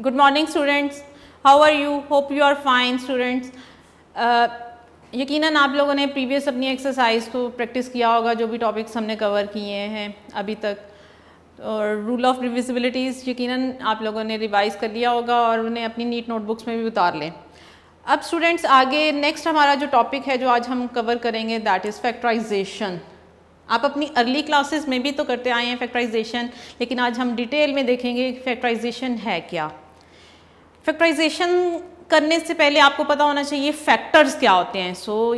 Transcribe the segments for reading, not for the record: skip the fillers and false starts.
Good morning students. How are you? Hope you are fine students. यकीनन आप लोगों ने प्रीवियस अपनी एक्सरसाइज को प्रैक्टिस किया होगा, जो भी टॉपिक्स हमने कवर किए हैं अभी तक, और रूल ऑफ डिविजिबिलिटीज़ यकीनन आप लोगों ने रिवाइज कर लिया होगा और उन्हें अपनी नीट नोटबुक्स में भी उतार लें। अब स्टूडेंट्स आगे नेक्स्ट हमारा जो टॉपिक है जो आज हम कवर करेंगे दैट इज़ फैक्टराइजेशन। आप अपनी अर्ली क्लासेस में भी तो करते आए हैं फैक्टराइजेशन, लेकिन आज हम डिटेल में देखेंगे कि फैक्टराइजेशन है क्या। फैक्टराइजेशन करने से पहले आपको पता होना चाहिए फैक्टर्स क्या होते हैं।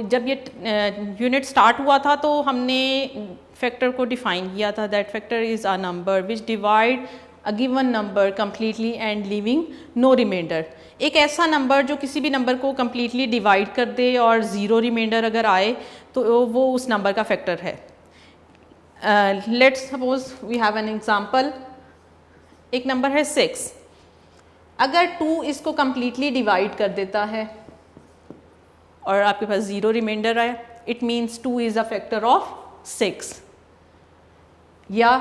जब ये यूनिट स्टार्ट हुआ था तो हमने फैक्टर को डिफाइन किया था that factor is a number which divide a given number completely and living no reminder. एक ऐसा नंबर जो किसी भी नंबर को कम्प्लीटली डिवाइड कर दे और ज़ीरो रिमाइंडर अगर आए तो वो उस नंबर का फैक्टर है। Let's suppose we have an example. एक नंबर है 6। अगर 2 इसको कम्प्लीटली डिवाइड कर देता है और आपके पास ज़ीरो रिमाइंडर आए, it means 2 is a factor of 6। या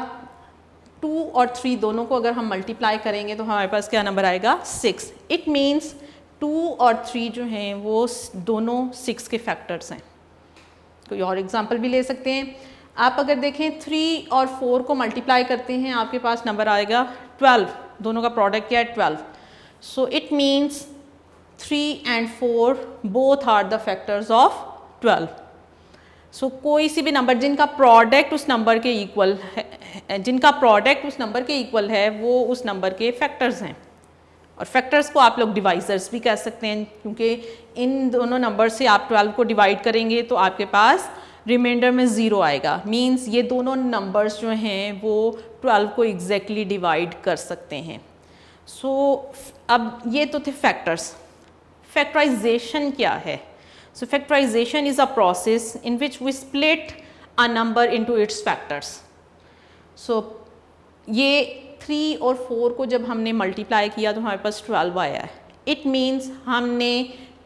2 और 3 दोनों को अगर हम मल्टीप्लाई करेंगे तो हमारे पास क्या नंबर आएगा 6। इट मीन्स 2 और 3 जो हैं वो दोनों 6 के फैक्टर्स हैं। कोई और एग्जांपल भी ले सकते हैं। आप अगर देखें 3 और 4 को मल्टीप्लाई करते हैं आपके पास नंबर आएगा 12। दोनों का प्रोडक्ट क्या है 12। So it means 3 and 4 both are the factors of 12। सो कोई सी भी नंबर जिनका प्रोडक्ट उस नंबर के इक्वल है, वो उस नंबर के फैक्टर्स हैं। और फैक्टर्स को आप लोग डिवाइजर्स भी कह सकते हैं, क्योंकि इन दोनों नंबर से आप 12 को डिवाइड करेंगे तो आपके पास रिमाइंडर में 0 आएगा। मीन्स ये दोनों नंबर्स जो हैं वो 12 को एग्जैक्टली डिवाइड कर सकते हैं। अब ये तो थे फैक्टर्स। फैक्टराइजेशन क्या है? So factorisation is a process in which we split a number into its factors. So ये 3 और 4 को जब हमने मल्टीप्लाई किया तो हमारे पास 12 आया है। इट मीन्स हमने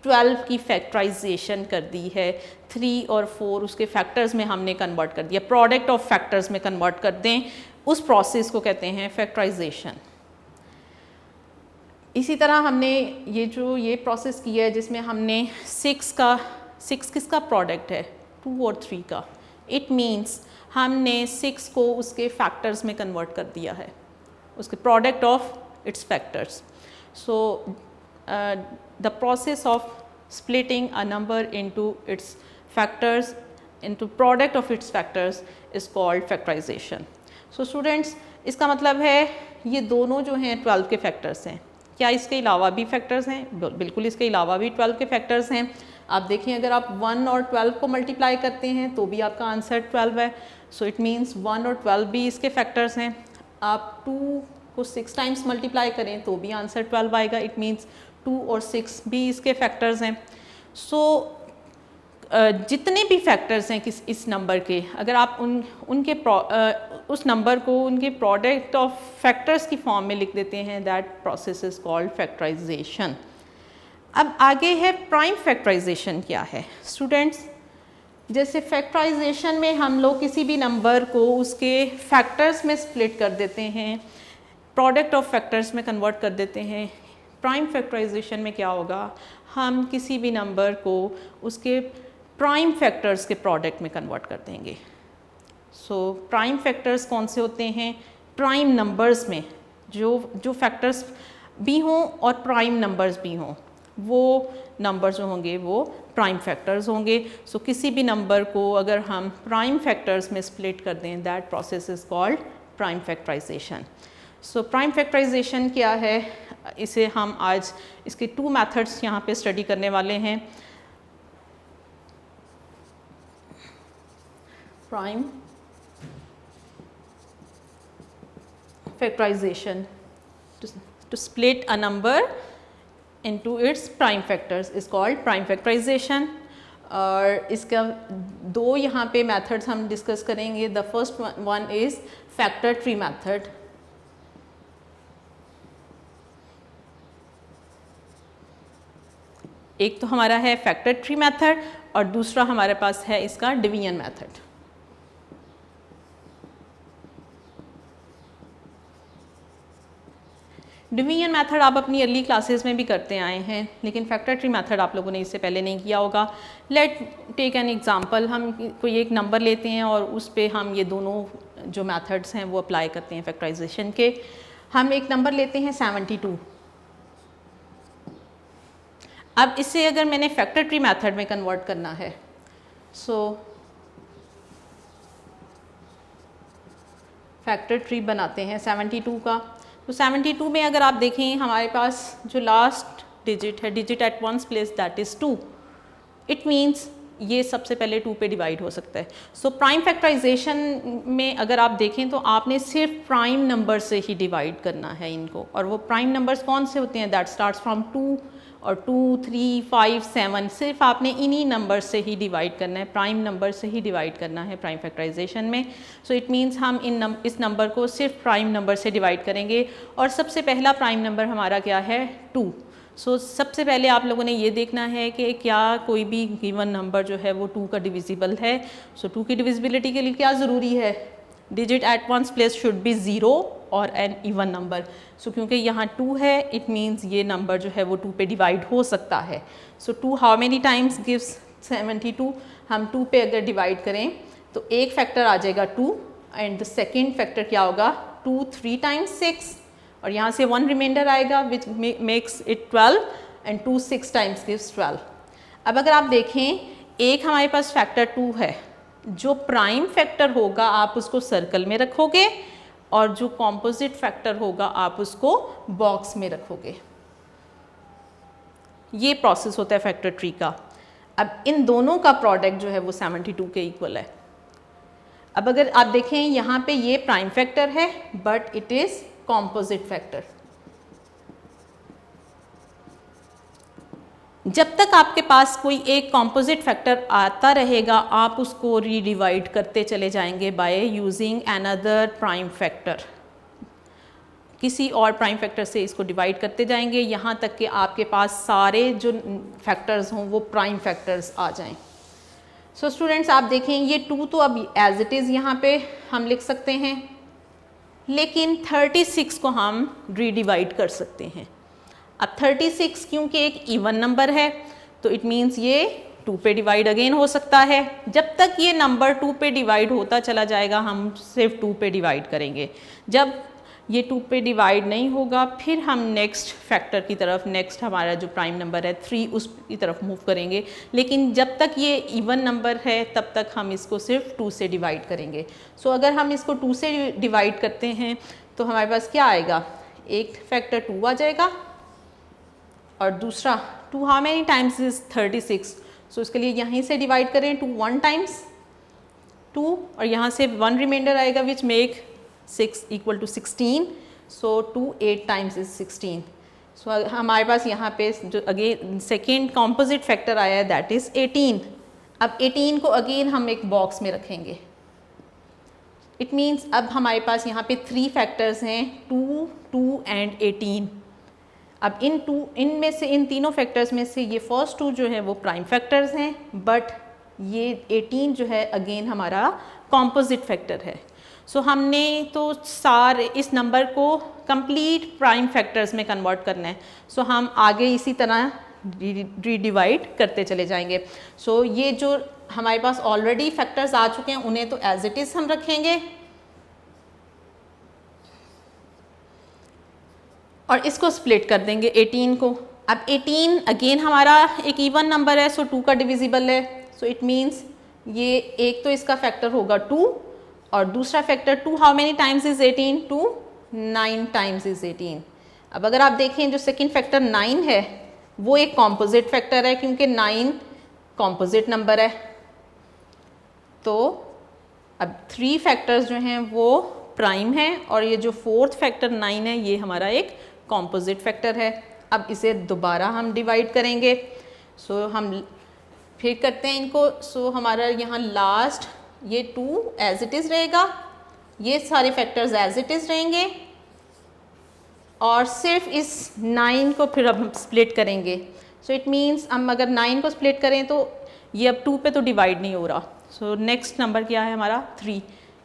12 की फैक्टराइजेशन कर दी है। 3 और 4 उसके फैक्टर्स में हमने कन्वर्ट कर दिया, प्रोडक्ट ऑफ फैक्टर्स में कन्वर्ट कर दें, उस प्रोसेस को कहते हैं फैक्टराइजेशन। इसी तरह हमने ये प्रोसेस किया है जिसमें हमने 6 किसका प्रोडक्ट है 2 और 3 का। इट मीन्स हमने 6 को उसके फैक्टर्स में कन्वर्ट कर दिया है, उसके product of it's factors. So the process of splitting a number into its factors into product of its factors is called factorization. So students, इसका मतलब है ये दोनों जो हैं 12 के फैक्टर्स हैं। क्या इसके अलावा भी फैक्टर्स हैं? बिल्कुल, इसके अलावा भी 12 के फैक्टर्स हैं। आप देखिए अगर आप 1 और 12 को मल्टीप्लाई करते हैं तो भी आपका आंसर 12 है। सो इट मीन्स 1 और 12 भी इसके फैक्टर्स हैं। आप 2 को 6 टाइम्स मल्टीप्लाई करें तो भी आंसर 12 आएगा। इट मीन्स 2 और 6 भी इसके फैक्टर्स हैं। सो जितने भी फैक्टर्स हैं इस नंबर के, अगर आप उस नंबर को उनके प्रोडक्ट ऑफ फैक्टर्स की फॉर्म में लिख देते हैं, that process is called factorization. अब आगे है प्राइम फैक्टराइजेशन। क्या है स्टूडेंट्स? जैसे फैक्टराइजेशन में हम लोग किसी भी नंबर को उसके फैक्टर्स में स्प्लिट कर देते हैं, प्रोडक्ट ऑफ फैक्टर्स में कन्वर्ट कर देते हैं। प्राइम फैक्टराइजेशन में क्या होगा? हम किसी भी नंबर को उसके प्राइम फैक्टर्स के प्रोडक्ट में कन्वर्ट कर देंगे। सो प्राइम फैक्टर्स कौन से होते हैं? प्राइम नंबर्स में जो फैक्टर्स भी हों और प्राइम नंबर्स भी हों, वो नंबर्स जो होंगे वो प्राइम फैक्टर्स होंगे। सो किसी भी नंबर को अगर हम प्राइम फैक्टर्स में स्प्लिट कर दें, that process is called prime factorization. So prime factorization क्या है? इसे हम आज इसके 2 मेथड्स यहाँ पे स्टडी करने वाले हैं। Prime factorization to split a number into its prime factors is called prime factorization. और इसका 2 यहाँ पे मेथड्स हम डिस्कस करेंगे। The first one is factor tree method. एक तो हमारा है फैक्टर ट्री मेथड और दूसरा हमारे पास है इसका डिवीजन मेथड। डिवीजन मेथड आप अपनी अर्ली क्लासेस में भी करते आए हैं, लेकिन फैक्टर ट्री मेथड आप लोगों ने इससे पहले नहीं किया होगा। लेट टेक एन एग्जांपल, हम कोई एक नंबर लेते हैं और उस पे हम ये दोनों जो मेथड्स हैं वो अप्लाई करते हैं फैक्टराइजेशन के। हम एक नंबर लेते हैं 72। अब इसे अगर मैंने फैक्टर ट्री मेथड में कन्वर्ट करना है, सो फैक्टर ट्री बनाते हैं 72 का। तो 72 में अगर आप देखें हमारे पास जो लास्ट डिजिट है, digit at ones place, that is 2। It means ये सबसे पहले 2 पे डिवाइड हो सकता है। सो प्राइम फैक्टराइजेशन में अगर आप देखें तो आपने सिर्फ प्राइम नंबर से ही डिवाइड करना है इनको, और वो प्राइम नंबर्स कौन से होते हैं, दैट स्टार्ट्स फ्रॉम 2 और 2, 3, 5, 7, सिर्फ आपने इन्हीं नंबर से ही डिवाइड करना है, प्राइम नंबर से ही डिवाइड करना है प्राइम फैक्टराइजेशन में। सो इट मीन्स हम इस नंबर को सिर्फ प्राइम नंबर से डिवाइड करेंगे, और सबसे पहला प्राइम नंबर हमारा क्या है, 2। सो सबसे पहले आप लोगों ने ये देखना है कि क्या कोई भी गिवन नंबर जो है वो 2 का डिविजिबल है। सो 2 की डिविजिबिलिटी के लिए क्या ज़रूरी है, digit at ones place should be 0 और एन इवन नंबर। सो क्योंकि यहाँ 2 है, इट मीन्स ये नंबर जो है वो 2 पे डिवाइड हो सकता है। सो 2 हाउ मेनी टाइम्स गिव्स 72, हम 2 पे अगर डिवाइड करें तो एक फैक्टर आ जाएगा 2, एंड द सेकेंड फैक्टर क्या होगा, 2 3 टाइम्स 6, और यहाँ से 1 रिमाइंडर आएगा which makes it 12, and 2 6 times gives 12। अब अगर आप देखें एक हमारे पास फैक्टर 2 है, जो प्राइम फैक्टर होगा आप उसको सर्कल में रखोगे, और जो कॉम्पोजिट फैक्टर होगा आप उसको बॉक्स में रखोगे। ये प्रोसेस होता है फैक्टर ट्री का। अब इन दोनों का प्रोडक्ट जो है वो 72 के इक्वल है। अब अगर आप देखें यहाँ पे ये प्राइम फैक्टर है but it is composite factor. जब तक आपके पास कोई एक कॉम्पोजिट फैक्टर आता रहेगा आप उसको रीडिवाइड करते चले जाएंगे by using another prime factor. किसी और प्राइम फैक्टर से इसको डिवाइड करते जाएंगे यहाँ तक कि आपके पास सारे जो फैक्टर्स हों वो प्राइम फैक्टर्स आ जाएं। सो स्टूडेंट्स आप देखें ये 2 तो अब एज इट इज़ यहाँ पे हम लिख सकते हैं, लेकिन 36 को हम रीडिवाइड कर सकते हैं। अब 36 क्योंकि एक इवन नंबर है तो इट मीन्स ये 2 पे डिवाइड अगेन हो सकता है। जब तक ये नंबर 2 पे डिवाइड होता चला जाएगा हम सिर्फ 2 पे डिवाइड करेंगे। जब ये 2 पे डिवाइड नहीं होगा फिर हम नेक्स्ट फैक्टर की तरफ, नेक्स्ट हमारा जो प्राइम नंबर है 3 उसकी तरफ मूव करेंगे। लेकिन जब तक ये इवन नंबर है तब तक हम इसको सिर्फ 2 से डिवाइड करेंगे। सो अगर हम इसको 2 से डिवाइड करते हैं तो हमारे पास क्या आएगा, एक फैक्टर 2 आ जाएगा, और दूसरा 2 हाउ मेनी टाइम्स इज 36। सो इसके लिए यहीं से डिवाइड करें 2 1 टाइम्स 2, और यहाँ से 1 रिमाइंडर आएगा which make 6 equal to 16। So 2 8 times is 16। So हमारे पास यहाँ पे जो अगेन सेकेंड कॉम्पोजिट फैक्टर आया है दैट इज़ 18। अब 18 को अगेन हम एक बॉक्स में रखेंगे। इट मीन्स अब हमारे पास यहाँ पे 3 फैक्टर्स हैं 2 2 एंड 18। अब इनमें से इन तीनों फैक्टर्स में से ये फर्स्ट 2 जो है वो प्राइम फैक्टर्स हैं, बट ये 18 जो है अगेन हमारा कॉम्पोजिट फैक्टर है। सो हमने तो सारे इस नंबर को कंप्लीट प्राइम फैक्टर्स में कन्वर्ट करना है। सो हम आगे इसी तरह रीडिवाइड करते चले जाएंगे। सो ये जो हमारे पास ऑलरेडी फैक्टर्स आ चुके हैं उन्हें तो एज इट इज़ हम रखेंगे, और इसको स्प्लिट कर देंगे 18 को। अब 18 अगेन हमारा एक इवन नंबर है, सो 2 का डिविजिबल है। सो इट मीन्स ये एक तो इसका फैक्टर होगा 2, और दूसरा factor 2 how many times is 18, 2 9 times is 18। अब अगर आप देखें जो सेकंड फैक्टर 9 है वो एक कॉम्पोजिट फैक्टर है क्योंकि 9 कॉम्पोजिट नंबर है। तो अब 3 फैक्टर्स जो हैं वो प्राइम है, और ये जो फोर्थ फैक्टर 9 है ये हमारा एक कॉम्पोजिट फैक्टर है। अब इसे दोबारा हम डिवाइड करेंगे। सो हम फिर करते हैं इनको। सो हमारा यहाँ लास्ट ये 2 एज इट इज़ रहेगा, ये सारे फैक्टर्स एज इट इज़ रहेंगे, और सिर्फ इस 9 को फिर अब हम स्प्लिट करेंगे। सो इट मीन्स हम अगर 9 को स्प्लिट करें तो ये अब 2 पे तो डिवाइड नहीं हो रहा। सो नेक्स्ट नंबर क्या है हमारा 3।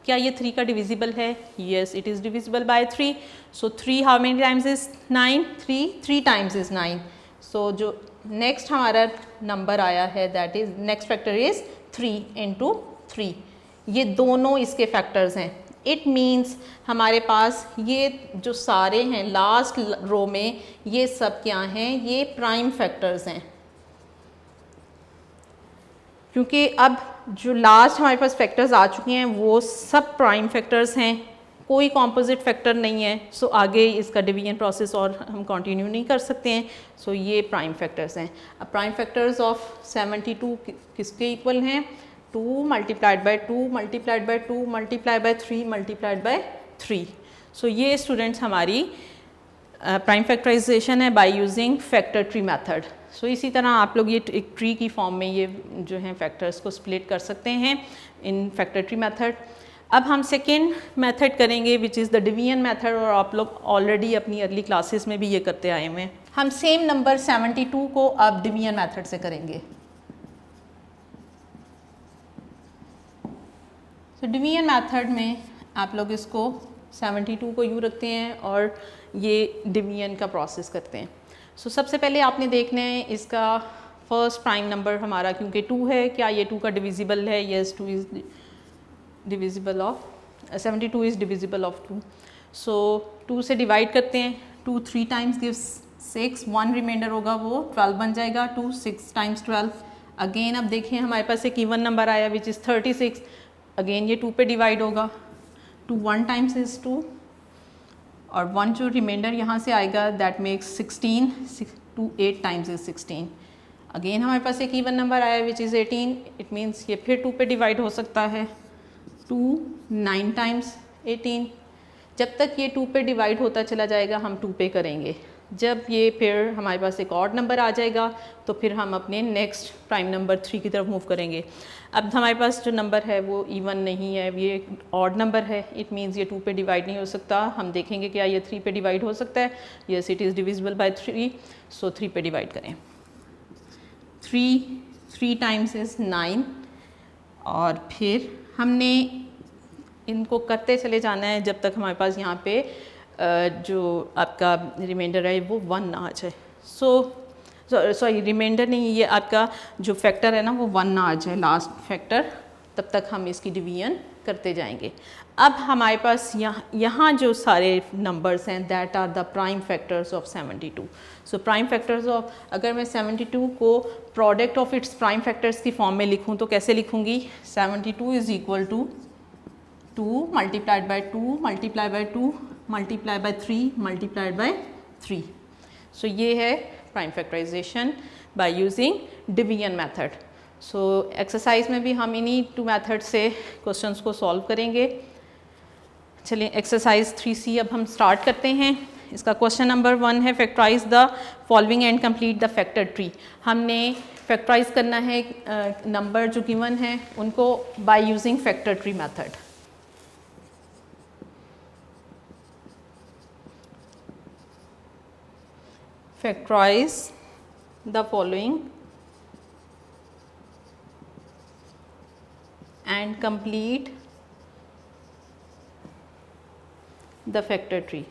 क्या ये 3 का डिविजिबल है? Yes, it is divisible by 3. So 3 how many times is 9? 3 times is 9. सो जो नेक्स्ट हमारा नंबर आया है that is next factor is 3 into 3. ये दोनों इसके फैक्टर्स हैं. इट मीन्स हमारे पास ये जो सारे हैं लास्ट रो में ये सब क्या हैं? ये प्राइम फैक्टर्स हैं. क्योंकि अब जो लास्ट हमारे पास फैक्टर्स आ चुके हैं वो सब प्राइम फैक्टर्स हैं, कोई कॉम्पोजिट फैक्टर नहीं है. सो आगे इसका डिवीजन प्रोसेस और हम कंटिन्यू नहीं कर सकते हैं. सो ये प्राइम फैक्टर्स हैं. अब प्राइम फैक्टर्स ऑफ 72 किसके इक्वल हैं? 2 multiplied by 2 multiplied by 2 multiplied by 3 multiplied by 3. So ये स्टूडेंट्स हमारी प्राइम फैक्टराइजेशन है by using factor tree method. So इसी तरह आप लोग ये एक ट्री की फॉर्म में ये जो हैं फैक्टर्स को स्प्लिट कर सकते हैं इन फैक्टर ट्री मेथड. अब हम सेकेंड मेथड करेंगे which is the division method, और आप लोग ऑलरेडी अपनी अर्ली क्लासेस में भी ये करते आए हुए हैं. हम सेम नंबर 72 को अब डिवीजन मेथड से करेंगे. तो डिवीजन मेथड में आप लोग इसको 72 को यूँ रखते हैं और ये डिवीजन का प्रोसेस करते हैं. सो सबसे पहले आपने देखना है इसका फर्स्ट प्राइम नंबर हमारा, क्योंकि 2 है, क्या ये 2 का डिविजिबल है? Yes, 2 is divisible of 72 is divisible of 2. सो 2 से डिवाइड करते हैं. 2 3 टाइम्स गिव्स 6. 1 रिमाइंडर होगा वो 12 बन जाएगा. 2 6 टाइम्स 12. अगेन अब देखें हमारे पास एक इवन नंबर आया विच इज़ 36. अगेन ये 2 पे डिवाइड होगा. 2 1 टाइम्स इज़ 2 और 1 जो रिमाइंडर यहाँ से आएगा that makes 16. 2 8 times is 16. Again हमारे पास एक इवन नंबर आया विच इज़ 18. इट मीन्स ये फिर 2 पे डिवाइड हो सकता है. 2 9 टाइम्स 18. जब तक ये 2 पे डिवाइड होता चला जाएगा हम 2 पे करेंगे. जब ये फिर हमारे पास एक ऑड नंबर आ जाएगा तो फिर हम अपने नेक्स्ट प्राइम नंबर 3 की तरफ मूव करेंगे. अब हमारे पास जो नंबर है वो इवन नहीं है, ये ऑड नंबर है. इट मीन्स ये 2 पे डिवाइड नहीं हो सकता. हम देखेंगे क्या ये 3 पे डिवाइड हो सकता है? Yes, it is divisible by 3. सो 3 पे डिवाइड करें. 3 टाइम्स इज़ 9 और फिर हमने इनको करते चले जाना है जब तक हमारे पास यहाँ पे जो आपका रिमाइंडर है वो 1 ना आ जाए. सॉरी रिमाइंडर नहीं, ये आपका जो फैक्टर है ना वो 1 ना आ जाए लास्ट फैक्टर. तब तक हम इसकी डिवीजन करते जाएंगे. अब हमारे पास यहाँ जो सारे नंबर्स हैं that are the prime factors of 72. So prime factors of, अगर मैं 72 को product of its prime factors की फॉर्म में लिखूँ तो कैसे लिखूँगी? 72 is equal to 2 multiplied by 2 multiply by 2 multiply by 3 multiplied by 3. So ये है prime factorization by using division method. So exercise में भी हम इन्हीं 2 मेथड से क्वेश्चंस को सॉल्व करेंगे. चलिए एक्सरसाइज 3C अब हम स्टार्ट करते हैं. इसका क्वेश्चन नंबर 1 है factorize the following and complete the factor tree. हमने फैक्टराइज करना है नंबर जो गिवन है उनको by using factor tree method. Factorize the following and complete the factor tree.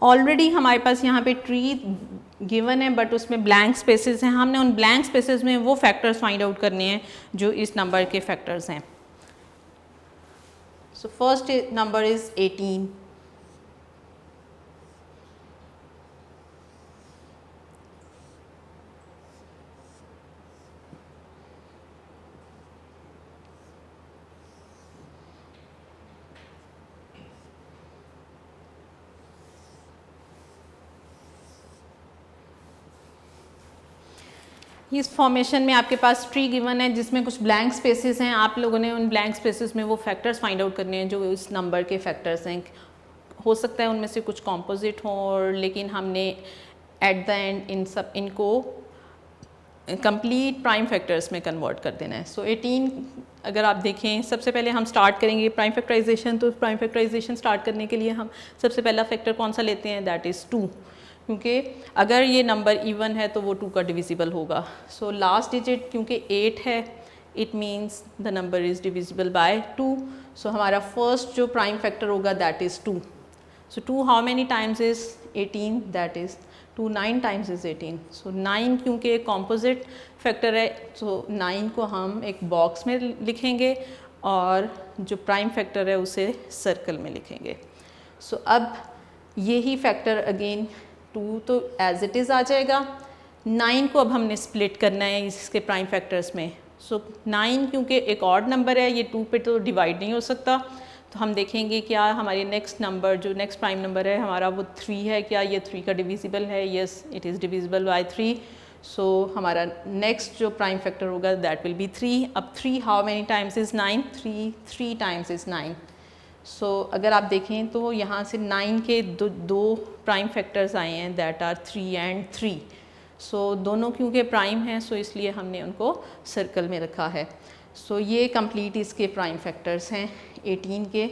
Already हमारे पास यहाँ पे ट्री गिवन है बट उसमें ब्लैंक स्पेसेस हैं. हमने उन ब्लैंक स्पेसेस में वो फैक्टर्स फाइंड आउट करने हैं जो इस नंबर के फैक्टर्स हैं. So first number is 18. इस फॉर्मेशन में आपके पास ट्री गिवन है जिसमें कुछ ब्लैंक स्पेसेस हैं. आप लोगों ने उन ब्लैंक स्पेसेस में वो फैक्टर्स फाइंड आउट करने हैं जो इस नंबर के फैक्टर्स हैं. हो सकता है उनमें से कुछ कॉम्पोजिट हों और लेकिन हमने एट द एंड इनको कंप्लीट प्राइम फैक्टर्स में कन्वर्ट कर देना है. सो 18 अगर आप देखें सबसे पहले हम स्टार्ट करेंगे प्राइम फैक्टराइजेशन. तो प्राइम फैक्टराइजेशन स्टार्ट करने के लिए हम सबसे पहला फैक्टर कौन सा लेते हैं? That is 2. क्योंकि अगर ये नंबर इवन है तो वो 2 का डिविजिबल होगा। सो लास्ट डिजिट क्योंकि 8 है, it means the number is divisible by 2। सो हमारा फर्स्ट जो प्राइम फैक्टर होगा that is 2। So 2 how many times is 18, that is 2 9 times is 18। सो 9 क्योंकि एक कॉम्पोजिट फैक्टर है, सो 9 को हम एक बॉक्स में लिखेंगे और जो प्राइम फैक्टर है उसे सर्कल में लिखेंगे। सो अब यही फैक्टर अगेन 2 तो एज इट इज़ आ जाएगा। 9 को अब हमने स्प्लिट करना है इसके प्राइम फैक्टर्स में। सो 9 क्योंकि एक ऑड नंबर है, ये 2 पे तो डिवाइड नहीं हो सकता, तो हम देखेंगे क्या हमारी नेक्स्ट नंबर जो नेक्स्ट प्राइम नंबर है हमारा वो 3 है, क्या ये 3 का डिविजिबल है? Yes, it is divisible by 3। सो हमारा नेक्स्ट जो प्राइम फैक्टर होगा दैट विल बी 3। अब 3 how many times is 9? 3 times is 9। सो अगर आप देखें तो यहाँ से 9 के दो प्राइम फैक्टर्स आए हैं दैट आर 3 एंड 3। सो दोनों क्योंकि प्राइम हैं सो इसलिए हमने उनको सर्कल में रखा है। सो ये कंप्लीट इसके प्राइम फैक्टर्स हैं 18 के,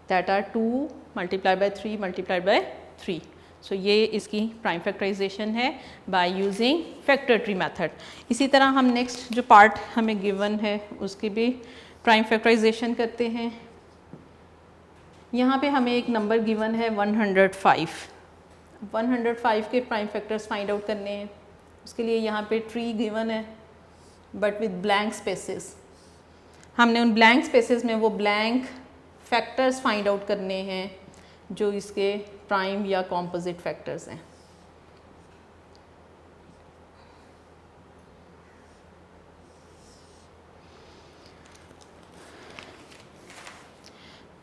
that are 2 multiply by 3 multiply by 3। So ये इसकी प्राइम फैक्टराइजेशन है by using factor tree method. इसी तरह हम नेक्स्ट जो पार्ट हमें गिवन है उसकी भी प्राइम फैक्टराइजेशन करते हैं। यहाँ पे हमें एक नंबर गिवन है 105। 105 के प्राइम फैक्टर्स फाइंड आउट करने हैं। उसके लिए यहाँ पे ट्री गिवन है बट विद ब्लैंक स्पेसेस। हमने उन ब्लैंक स्पेसेस में वो ब्लैंक फैक्टर्स फाइंड आउट करने हैं जो इसके प्राइम या कॉम्पोजिट फैक्टर्स हैं।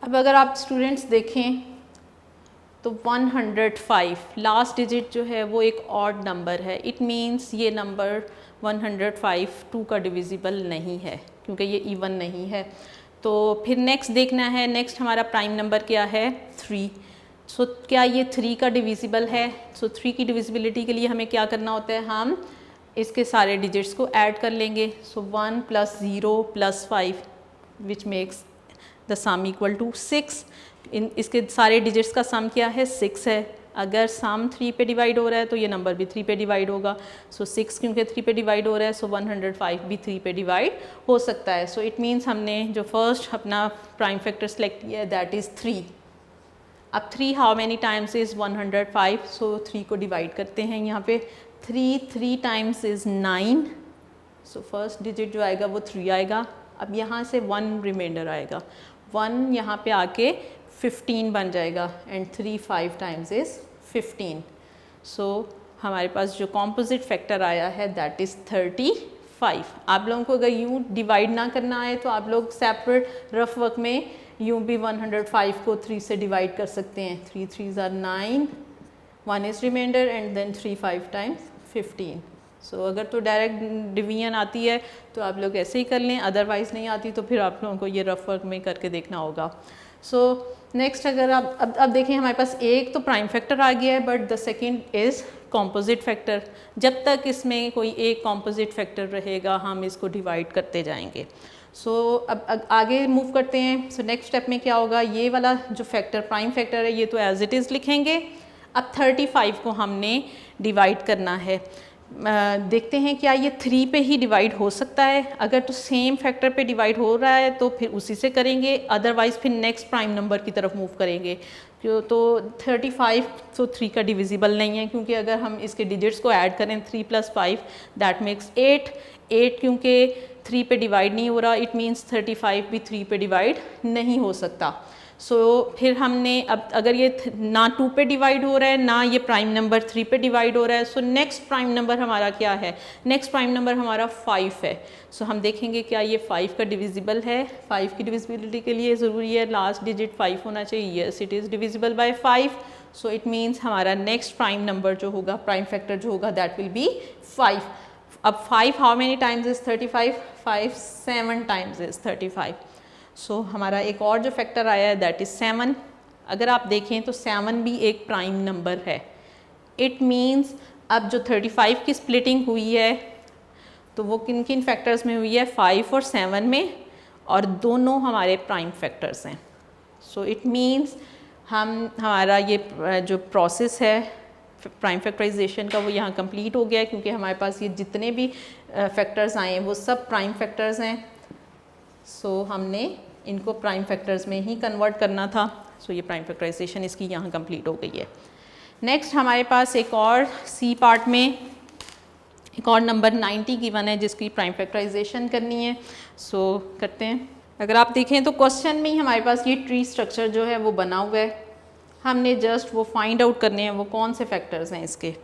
अब अगर आप स्टूडेंट्स देखें तो 105 लास्ट डिजिट जो है वो एक ऑड नंबर है। इट मीन्स ये नंबर 105 2 का डिविजिबल नहीं है क्योंकि ये इवन नहीं है। तो फिर नेक्स्ट देखना है, नेक्स्ट हमारा प्राइम नंबर क्या है? 3। सो क्या ये 3 का डिविजिबल है? सो 3 की डिविजिबिलिटी के लिए हमें क्या करना होता है? हम इसके सारे डिजिट्स को ऐड कर लेंगे। So 1 + 0 + 5 which makes the sum equal to 6। इसके सारे डिजिट्स का सम क्या है? 6 है। अगर सम 3 पे डिवाइड हो रहा है तो ये नंबर भी 3 पे डिवाइड होगा। सो 6 क्योंकि 3 पे डिवाइड हो रहा है सो 105 भी 3 पे डिवाइड हो सकता है। सो इट मीन्स हमने जो फर्स्ट अपना प्राइम फैक्टर सेलेक्ट किया है दैट इज़ 3। अब 3 हाउ मैनी टाइम्स इज़ 105? सो 3 को डिवाइड करते हैं यहाँ पे। 3 times is 9। So first digit जो आएगा वो 3 आएगा। अब यहाँ से 1 रिमाइंडर आएगा, 1 यहाँ पे आके 15 बन जाएगा एंड 3 5 टाइम्स इज़ 15। सो हमारे पास जो कॉम्पोजिट फैक्टर आया है दैट इज़ 35। आप लोगों को अगर यूँ डिवाइड ना करना आए तो आप लोग सेपरेट रफ वर्क में यूँ भी 105 को 3 से डिवाइड कर सकते हैं। 3 3s are 9, 1 is reminder and then 3 5 times 15। So अगर तो डायरेक्ट डिवीजन आती है तो आप लोग ऐसे ही कर लें, अदरवाइज़ नहीं आती तो फिर आप लोगों को ये रफ वर्क में करके देखना होगा। सो नेक्स्ट अगर आप अब देखें हमारे पास एक तो प्राइम फैक्टर आ गया है but the second is composite factor. जब तक इसमें कोई एक कॉम्पोजिट फैक्टर रहेगा हम इसको डिवाइड करते जाएंगे। सो अब आगे मूव करते हैं। सो नेक्स्ट स्टेप में क्या होगा? ये वाला जो फैक्टर प्राइम फैक्टर है ये तो एज इट इज़ लिखेंगे। अब 35 को हमने डिवाइड करना है। देखते हैं क्या ये 3 पे ही डिवाइड हो सकता है। अगर तो सेम फैक्टर पे डिवाइड हो रहा है तो फिर उसी से करेंगे, अदरवाइज़ फिर नेक्स्ट प्राइम नंबर की तरफ मूव करेंगे। तो 35 तो 3 का डिविजिबल नहीं है क्योंकि अगर हम इसके डिजिट्स को ऐड करें 3 + 5 दैट मेक्स 8। क्योंकि 3 पे डिवाइड नहीं हो रहा इट मीन्स 35 भी 3 पे डिवाइड नहीं हो सकता। सो फिर हमने अब अगर ये ना 2 पे डिवाइड हो रहा है ना ये प्राइम नंबर 3 पे डिवाइड हो रहा है, सो नेक्स्ट प्राइम नंबर हमारा क्या है? नेक्स्ट प्राइम नंबर हमारा 5 है। सो हम देखेंगे क्या ये 5 का डिविजिबल है। 5 की डिविजिबिलिटी के लिए ज़रूरी है लास्ट डिजिट 5 होना चाहिए। Yes, it is divisible by 5। So it means हमारा नेक्स्ट प्राइम नंबर जो होगा, प्राइम फैक्टर जो होगा दैट विल बी 5। अब 5 how many times is 35? 5 7 times is 35। सो हमारा एक और जो फैक्टर आया है दैट इज़ 7। अगर आप देखें तो 7 भी एक प्राइम नंबर है। इट मीन्स अब जो 35 की स्प्लिटिंग हुई है तो वो किन किन फैक्टर्स में हुई है? 5 और 7 में, और दोनों हमारे प्राइम फैक्टर्स हैं। सो इट मीन्स हमारा ये जो प्रोसेस है प्राइम फैक्टराइजेशन का वो यहाँ कंप्लीट हो गया है, क्योंकि हमारे पास ये जितने भी फैक्टर्स आए हैं वो सब प्राइम फैक्टर्स हैं। सो हमने इनको प्राइम फैक्टर्स में ही कन्वर्ट करना था। सो ये प्राइम फैक्टराइजेशन इसकी यहाँ कंप्लीट हो गई है। नेक्स्ट हमारे पास एक और सी पार्ट में एक और नंबर 90 गिवन है जिसकी प्राइम फैक्टराइजेशन करनी है। सो करते हैं। अगर आप देखें तो क्वेश्चन में ही हमारे पास ये ट्री स्ट्रक्चर जो है वो बना हुआ है, हमने जस्ट वो फाइंड आउट करने हैं वो कौन से फैक्टर्स हैं इसके।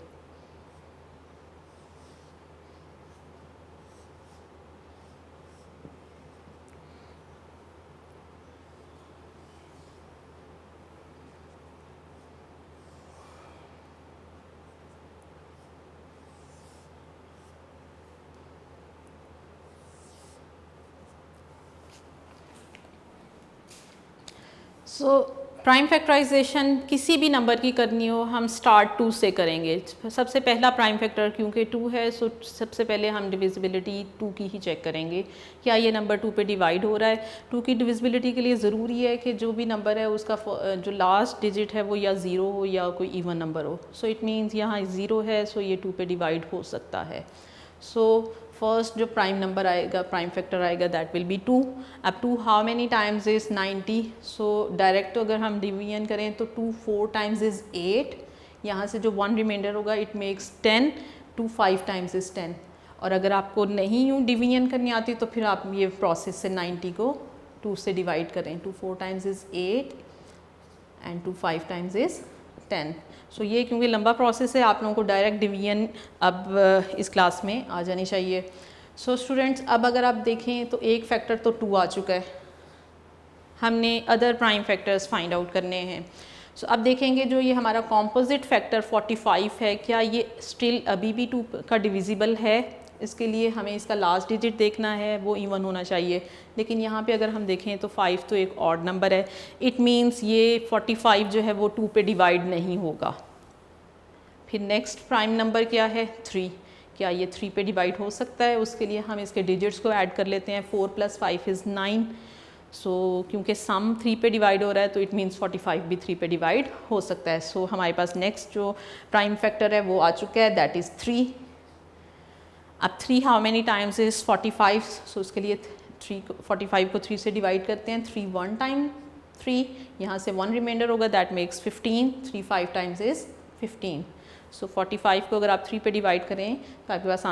सो प्राइम फैक्टराइजेशन किसी भी नंबर की करनी हो हम स्टार्ट 2 से करेंगे। सबसे पहला प्राइम फैक्टर क्योंकि 2 है, सो सबसे पहले हम डिविजिबिलिटी 2 की ही चेक करेंगे, क्या ये नंबर 2 पे डिवाइड हो रहा है। 2 की डिविजिबिलिटी के लिए ज़रूरी है कि जो भी नंबर है उसका जो लास्ट डिजिट है वो या ज़ीरो हो या कोई इवन नंबर हो। सो इट मीन्स यहाँ 0 है, सो ये 2 पे डिवाइड हो सकता है। सो फर्स्ट जो प्राइम नंबर आएगा, प्राइम फैक्टर आएगा, दैट विल बी 2। अब 2 how many times is 90। So direct तो अगर हम डिवीजन करें तो 2 4 टाइम्स इज़ 8, यहाँ से जो 1 रिमाइंडर होगा इट मेक्स 10, 2 5 टाइम्स इज़ 10। और अगर आपको नहीं यूँ डिवीजन करनी आती तो फिर आप ये प्रोसेस से 90 को 2 से डिवाइड करें। 2 4 times is 8 and 2 5 times is 10। सो ये क्योंकि लंबा प्रोसेस है आप लोगों को डायरेक्ट डिवीजन अब इस क्लास में आ जानी चाहिए। सो स्टूडेंट्स अब अगर आप देखें तो एक फैक्टर तो 2 आ चुका है, हमने other prime factors find out करने हैं। सो अब देखेंगे जो ये हमारा कॉम्पोजिट फैक्टर 45 है, क्या ये स्टिल अभी भी 2 का डिविजिबल है। इसके लिए हमें इसका लास्ट डिजिट देखना है, वो इवन होना चाहिए। लेकिन यहाँ पे अगर हम देखें तो 5 तो एक ऑड नंबर है, इट मीन्स ये 45 जो है वो 2 पे डिवाइड नहीं होगा। फिर नेक्स्ट प्राइम नंबर क्या है 3, क्या ये 3 पे डिवाइड हो सकता है। उसके लिए हम इसके डिजिट्स को ऐड कर लेते हैं। 4 + 5 इज़ 9। सो क्योंकि सम 3 पे डिवाइड हो रहा है तो इट मीन्स 45 भी 3 पे डिवाइड हो सकता है। सो हमारे पास नेक्स्ट जो प्राइम फैक्टर है वो आ चुका है, दैट इज़ 3। अब 3 हाउ मैनी टाइम्स इज़ 45। सो उसके लिए 45 को 3 से डिवाइड करते हैं। 3 1 टाइम 3, यहाँ से 1 रिमाइंडर होगा, दैट मेक्स 15। 3 5 times is 15। सो 45 को अगर आप 3 पे डिवाइड करें तो आपके पास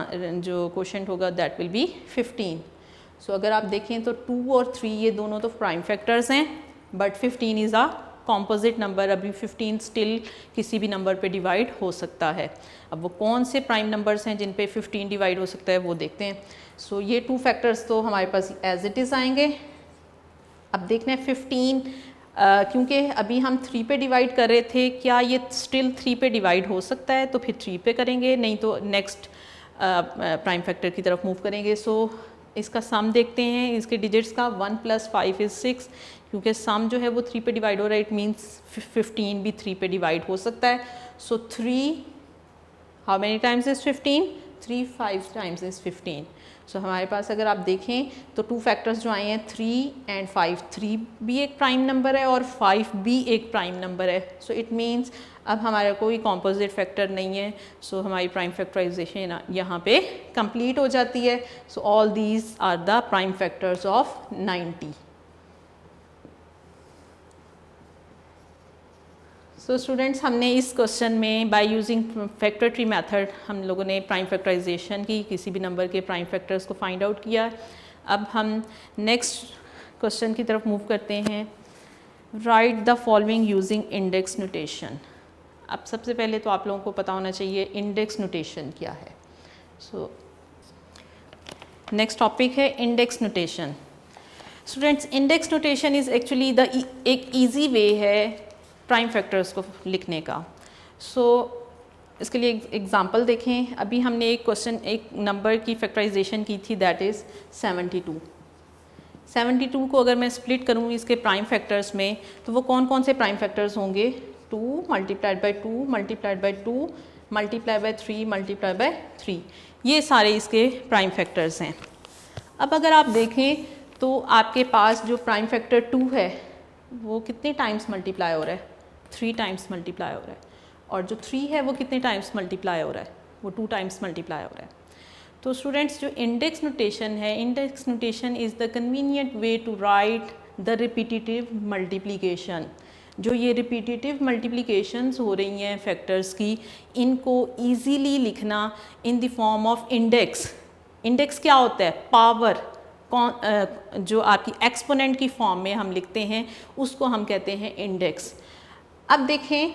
जो क्वोशंट होगा दैट विल बी 15। सो अगर आप देखें तो 2 और 3 ये दोनों तो प्राइम फैक्टर्स हैं, but 15 is a composite number. अभी 15 स्टिल किसी भी नंबर पे डिवाइड हो सकता है। अब वो कौन से प्राइम नंबर्स हैं जिन पे 15 डिवाइड हो सकता है वो देखते हैं। सो ये 2 फैक्टर्स तो हमारे पास एज इट इज़ आएंगे। अब देखना है 15 क्योंकि अभी हम 3 पे डिवाइड कर रहे थे, क्या ये स्टिल 3 पे डिवाइड हो सकता है, तो फिर 3 पे करेंगे, नहीं तो नेक्स्ट प्राइम फैक्टर की तरफ मूव करेंगे। सो इसका सम देखते हैं इसके डिजिट्स का। 1 + 5 इज़ 6, क्योंकि सम जो है वो 3 पे डिवाइड हो रहा है, इट मीन्स 15 भी 3 पे डिवाइड हो सकता है। सो 3 how many times is 15, 3 5 times is 15। सो हमारे पास अगर आप देखें तो 2 फैक्टर्स जो आए हैं 3 एंड 5, 3 भी एक प्राइम नंबर है और 5 भी एक प्राइम नंबर है। सो इट मीन्स अब हमारा कोई कॉम्पोजिट फैक्टर नहीं है। सो हमारी प्राइम फैक्टराइजेशन यहाँ पे कंप्लीट हो जाती है। So all these are the prime factors of 90। So students हमने इस क्वेश्चन में by using factor tree method हम लोगों ने प्राइम फैक्टराइजेशन की किसी भी नंबर के प्राइम फैक्टर्स को फाइंड आउट किया। अब हम नेक्स्ट क्वेश्चन की तरफ मूव करते हैं। Right the following using index notation. अब सबसे पहले तो आप लोगों को पता होना चाहिए इंडेक्स नोटेशन क्या है। सो नेक्स्ट टॉपिक है index notation. Students index notation is actually एक ईजी वे है प्राइम फैक्टर्स को लिखने का। सो इसके लिए एग्जांपल देखें। अभी हमने एक क्वेश्चन एक नंबर की फैक्टराइजेशन की थी, दैट इज़ 72। 72 को अगर मैं स्प्लिट करूँ इसके प्राइम फैक्टर्स में तो वो कौन कौन से प्राइम फैक्टर्स होंगे, 2 × 2 × 2 × 3 × 3, ये सारे इसके प्राइम फैक्टर्स हैं। अब अगर आप देखें तो आपके पास जो प्राइम फैक्टर 2 है वो कितने टाइम्स मल्टीप्लाई हो रहा है, 3 टाइम्स मल्टीप्लाई हो रहा है, और जो 3 है वो कितने टाइम्स मल्टीप्लाई हो रहा है, वो 2 टाइम्स मल्टीप्लाई हो रहा है। तो स्टूडेंट्स जो इंडेक्स नोटेशन है, index notation is the convenient way to write the repetitive multiplication. जो ये रिपीटिटिव मल्टीप्लिकेशंस हो रही हैं फैक्टर्स की, इनको ईजीली लिखना in the form of index. Index क्या होता है, पावर, जो आपकी एक्सपोनेंट की फॉर्म में हम लिखते हैं उसको हम कहते हैं इंडेक्स। अब देखें,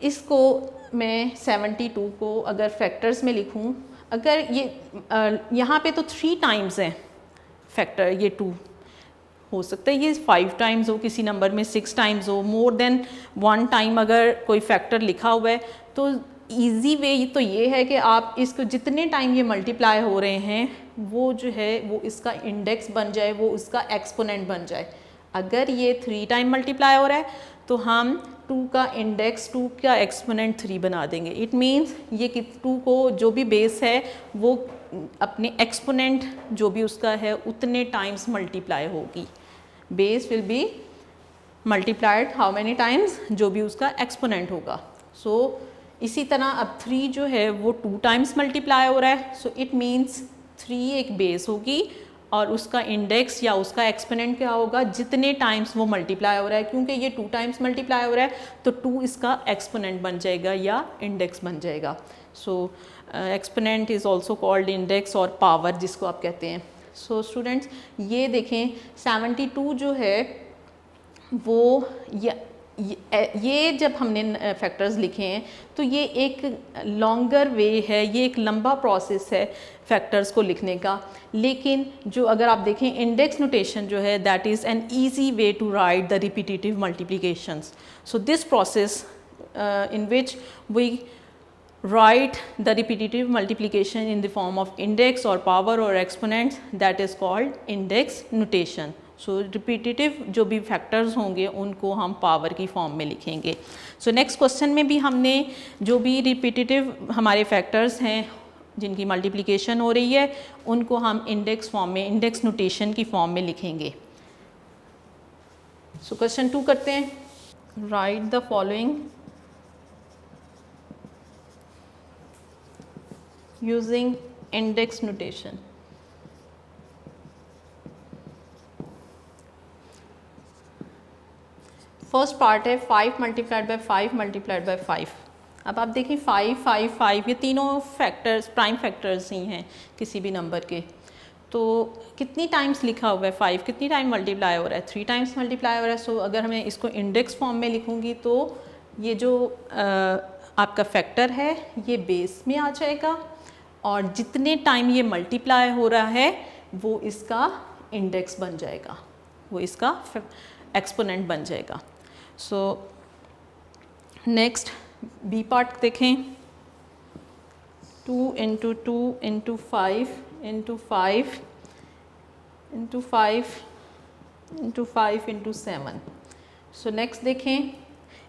इसको मैं 72 को अगर फैक्टर्स में लिखूं, अगर ये यहाँ पे तो 3 टाइम्स है फैक्टर, ये 2 हो सकता है, ये 5 टाइम्स हो, किसी नंबर में 6 टाइम्स हो, मोर देन 1 टाइम अगर कोई फैक्टर लिखा हुआ है तो इजी वे तो ये है कि आप इसको जितने टाइम ये मल्टीप्लाई हो रहे हैं वो जो है वो इसका इंडेक्स बन जाए, वो उसका एक्सपोनेंट बन जाए। अगर ये 3 टाइम मल्टीप्लाई हो रहा है तो हम 2 का इंडेक्स 2 का एक्सपोनेंट 3 बना देंगे। इट मीन्स ये कि 2 को जो भी बेस है वो अपने एक्सपोनेंट जो भी उसका है उतने टाइम्स मल्टीप्लाई होगी। Base will be multiplied how many times, जो भी उसका एक्सपोनेंट होगा। सो इसी तरह अब 3 जो है वो 2 टाइम्स मल्टीप्लाई हो रहा है, सो इट मीन्स 3 एक बेस होगी और उसका इंडेक्स या उसका एक्सपोनेंट क्या होगा, जितने टाइम्स वो मल्टीप्लाई हो रहा है। क्योंकि ये 2 टाइम्स मल्टीप्लाई हो रहा है तो 2 इसका एक्सपोनेंट बन जाएगा या इंडेक्स बन जाएगा। So exponent is also called index और पावर जिसको आप कहते हैं। सो स्टूडेंट्स ये देखें 72 जो है वो ये जब हमने फैक्टर्स लिखे हैं तो ये एक लॉन्गर वे है, ये एक लंबा प्रोसेस है फैक्टर्स को लिखने का। लेकिन जो अगर आप देखें इंडेक्स नोटेशन जो है that is an easy way to write the repetitive multiplications. So this process in which we write the repetitive multiplication in the form of index or power or exponents, that is called index notation. So repetitive जो भी factors होंगे उनको हम power की form में लिखेंगे। So next question में भी हमने जो भी रिपीटिटिव हमारे फैक्टर्स हैं जिनकी मल्टीप्लिकेशन हो रही है उनको हम इंडेक्स फॉर्म में, इंडेक्स नोटेशन की फॉर्म में लिखेंगे। सो क्वेश्चन 2 करते हैं। Right the following using index notation. First part है 5 मल्टीप्लाइड बाय 5 मल्टीप्लाइड बाय 5। अब आप देखें 5, 5, 5 ये तीनों फैक्टर्स प्राइम फैक्टर्स ही हैं किसी भी नंबर के। तो कितनी टाइम्स लिखा हुआ है 5, कितनी टाइम मल्टीप्लाई हो रहा है, 3 टाइम्स मल्टीप्लाई हो रहा है। सो अगर मैं इसको इंडेक्स फॉर्म में लिखूँगी तो ये जो आपका फैक्टर है ये बेस में आ जाएगा और जितने टाइम ये मल्टीप्लाई हो रहा है वो इसका इंडेक्स बन जाएगा, वो इसका एक्सपोनेंट बन जाएगा। सो नेक्स्ट बी पार्ट देखें। 2 × 2 × 5 × 5 × 5 × 5 × 7। सो नेक्स्ट देखें,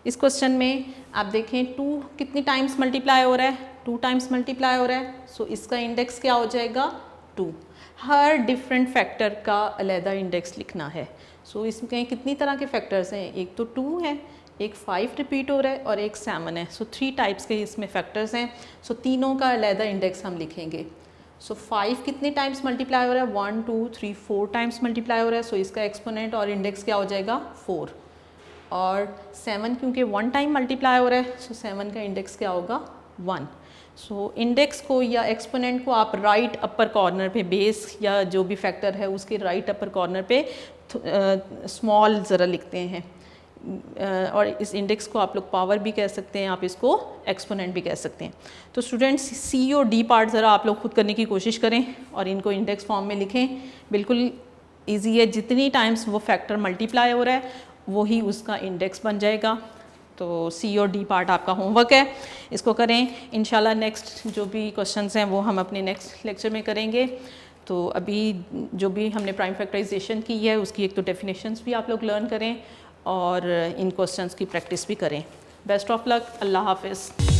इस क्वेश्चन में आप देखें 2 कितनी टाइम्स मल्टीप्लाई हो रहा है, 2 टाइम्स मल्टीप्लाई हो रहा है। सो इसका इंडेक्स क्या हो जाएगा 2। हर डिफरेंट फैक्टर का अलहदा इंडेक्स लिखना है। सो इसमें कितनी तरह के फैक्टर्स हैं, एक तो 2 है, एक 5 रिपीट हो रहा है और एक 7 है। सो 3 टाइप्स के इसमें फैक्टर्स हैं। सो तीनों का अलहदा इंडेक्स हम लिखेंगे। सो 5 कितने टाइम्स मल्टीप्लाई हो रहा है, 1, 2, 3, 4 टाइम्स मल्टीप्लाई हो रहा है। सो इसका एक्सपोनेंट और इंडेक्स क्या हो जाएगा 4। और 7 क्योंकि 1 टाइम मल्टीप्लाई हो रहा है सो 7 का इंडेक्स क्या होगा 1। सो इंडेक्स को या एक्सपोनेंट को आप राइट अपर कॉर्नर पे, बेस या जो भी फैक्टर है उसके राइट अपर कॉर्नर पे स्मॉल ज़रा लिखते हैं। और इस इंडेक्स को आप लोग पावर भी कह सकते हैं, आप इसको एक्सपोनेंट भी कह सकते हैं। तो स्टूडेंट्स सी और डी पार्ट ज़रा आप लोग खुद करने की कोशिश करें और इनको इंडेक्स फॉर्म में लिखें। बिल्कुल ईजी है, जितनी टाइम्स वो फैक्टर मल्टीप्लाई हो रहा है वही उसका इंडेक्स बन जाएगा। तो सी और डी पार्ट आपका होमवर्क है, इसको करें। इंशाल्लाह नेक्स्ट जो भी क्वेश्चंस हैं वो हम अपने नेक्स्ट लेक्चर में करेंगे। तो अभी जो भी हमने प्राइम फैक्टराइजेशन की है उसकी एक तो डेफिनेशंस भी आप लोग लर्न करें और इन क्वेश्चंस की प्रैक्टिस भी करें। बेस्ट ऑफ लक, अल्लाह हाफिज़।